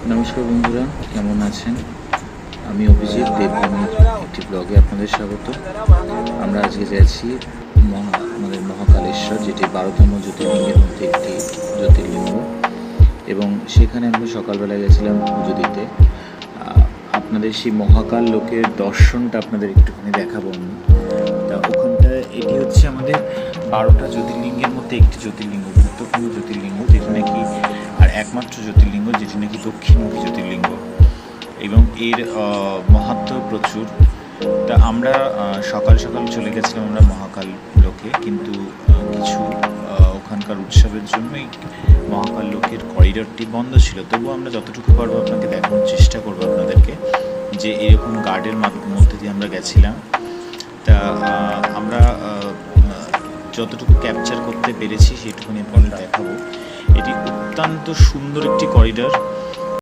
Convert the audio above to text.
নমস্কার বন্ধুরা, কেমন আছেন? আমি অভিজিৎ দেবভূমির একটি ব্লগে আপনাদের স্বাগত। আমরা আজকে যাচ্ছি আমাদের মহাকালেশ্বর, যেটি 12তম জ্যোতির্লিঙ্গের মধ্যে একটি জ্যোতির্লিঙ্গ, এবং সেখানে আমরা সকালবেলায় গেছিলাম পুজো দিতে। আপনাদের সেই মহাকাল লোকের দর্শনটা আপনাদের একটুখানি দেখাবো আমি। তা ওখানটায় এটি হচ্ছে আমাদের 12টা জ্যোতির্লিঙ্গের মধ্যে একটি জ্যোতির্লিঙ্গ, গুরুত্বপূর্ণ জ্যোতির্লিঙ্গ, যেটি নাকি আর একমাত্র জ্যোতির্লিঙ্গ যেটি নাকি দক্ষিণমুখী জ্যোতির্লিঙ্গ, এবং এর মাহাত্ম্য প্রচুর। তা আমরা সকাল সকাল চলে গেছিলাম আমরা মহাকাল লোকে, কিন্তু কিছু ওখানকার উৎসবের জন্যই মহাকাল লোকের করিডরটি বন্ধ ছিল। তবুও আমরা যতটুকু পারবো আপনাকে দেখানোর চেষ্টা করবো আপনাদেরকে, যে এরকম গার্ডের মধ্যে দিয়ে আমরা গেছিলাম। তা আমরা যতটুকু ক্যাপচার করতে পেরেছি সেটুকুনি আপনাদের দেখাবো। এটি অত্যন্ত সুন্দর একটি করিডর,